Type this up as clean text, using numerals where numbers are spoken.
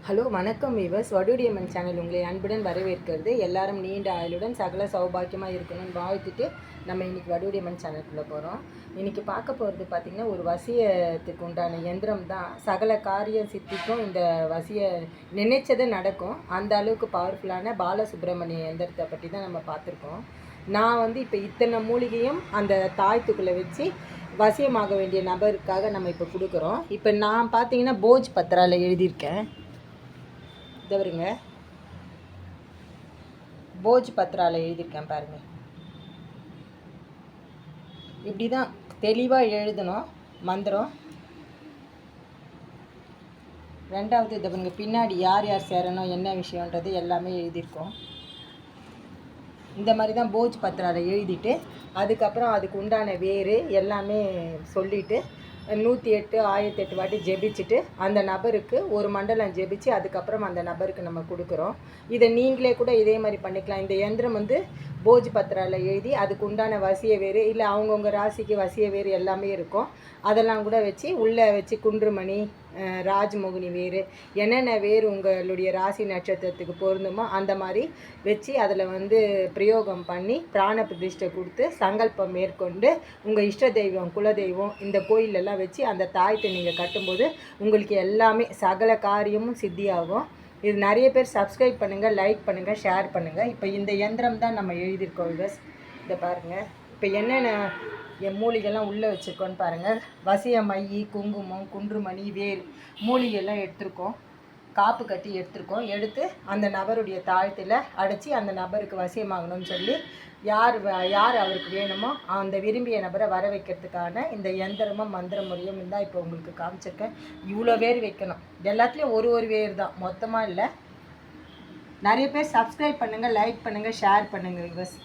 Hello வணக்கம் viewers. வடுடியம்மன் channel உங்களை அன்புடன் வரவேற்கிறது. எல்லாரும் நீண்ட ஆயுளுடன் சகல சௌபாக்கியமாக இருக்கணும்னு வாழ்த்துட்டு நம்ம இன்றைக்கி வடுடியம்மன் சேனலுக்குள்ளே போகிறோம். இன்றைக்கி பார்க்க போகிறது பார்த்திங்கன்னா ஒரு வசியத்துக்கு உண்டான எந்திரம் தான். சகல காரிய சித்திக்கும் இந்த வசிய நினைச்சது நடக்கும். அந்த அளவுக்கு பவர்ஃபுல்லான பாலசுப்ரமணிய எந்திரத்தை பற்றி தான் நம்ம பார்த்துருக்கோம். நான் இப்போ இத்தனை மூலிகையும் அந்த தாயத்துக்குள்ளே வச்சு வசியமாக வேண்டிய நபருக்காக நம்ம இப்போ கொடுக்குறோம். இப்போ நான் பார்த்தீங்கன்னா போஜ் பத்திராவில் எழுதியிருக்கேன். இதவருங்க போஜ் பத்திராவில் எழுதியிருக்கேன் பாருங்கள். இப்படி தான் தெளிவாக எழுதணும் மந்திரம். ரெண்டாவது இதவங்க பின்னாடி யார் யார் சேரணும் என்ன விஷயன்றது எல்லாமே எழுதியிருக்கோம். இந்த மாதிரி தான் போஜ் பத்திராவில் எழுதிட்டு அதுக்கப்புறம் அதுக்கு உண்டான வேறு எல்லாமே சொல்லிவிட்டு 108 1008 வாட்டி ஜெபிச்சுட்டு அந்த நபருக்கு ஒரு மண்டலம் ஜெபிச்சு அதுக்கப்புறம் அந்த நபருக்கு நம்ம கொடுக்குறோம். இதை நீங்களே கூட இதே மாதிரி பண்ணிக்கலாம். இந்த யந்திரம் போஜ் பத்திராவில் எழுதி அதுக்கு உண்டான வசிய வேறு இல்லை அவங்கவுங்க ராசிக்கு வசிய வேறு எல்லாமே இருக்கும். அதெல்லாம் கூட வச்சு உள்ளே வச்சு குன்றுமணி ராஜ்மோகினி வேறு என்னென்ன வேறு உங்களுடைய ராசி நட்சத்திரத்துக்கு பொருந்துமோ அந்த மாதிரி வச்சு அதில் பிரயோகம் பண்ணி பிராண பிரதிஷ்டை கொடுத்து சங்கல்பம் மேற்கொண்டு உங்கள் இஷ்ட தெய்வம் குலதெய்வம் இந்த கோயிலெல்லாம் வச்சு அந்த தாயத்தை நீங்கள் கட்டும்போது உங்களுக்கு எல்லாமே சகல காரியமும் சித்தியாகும். இது நிறைய பேர் சப்ஸ்கிரைப் பண்ணுங்கள், லைக் பண்ணுங்கள், ஷேர் பண்ணுங்கள். இப்போ இந்த யந்திரம் தான் நம்ம எழுதியிருக்கோம் விவஸ். இதை பாருங்கள். இப்போ என்னென்ன மூலிகைலாம் உள்ளே வச்சுருக்கோன்னு பாருங்கள். வசிய மையி குங்குமம் குன்றுமணி வேர் மூலிகைலாம் எடுத்திருக்கோம். காப்பு கட்டி எடுத்திருக்கோம். எடுத்து அந்த நபருடைய தாழ்த்தில் அடைச்சி அந்த நபருக்கு வசியமாகணும்னு சொல்லி யார் அவருக்கு வேணுமோ அந்த விரும்பிய நபரை வர வைக்கிறதுக்கான இந்த யந்திரமும் மந்திர முறையும் இருந்தால் இப்போ உங்களுக்கு காமிச்சிருக்கேன். இவ்வளோ வேர் வைக்கணும். எல்லாத்துலேயும் ஒரு வேர் தான், மொத்தமாக இல்லை. நிறைய பேர் சப்ஸ்கிரைப் பண்ணுங்கள், லைக் பண்ணுங்கள், ஷேர் பண்ணுங்கள் விவஸ்.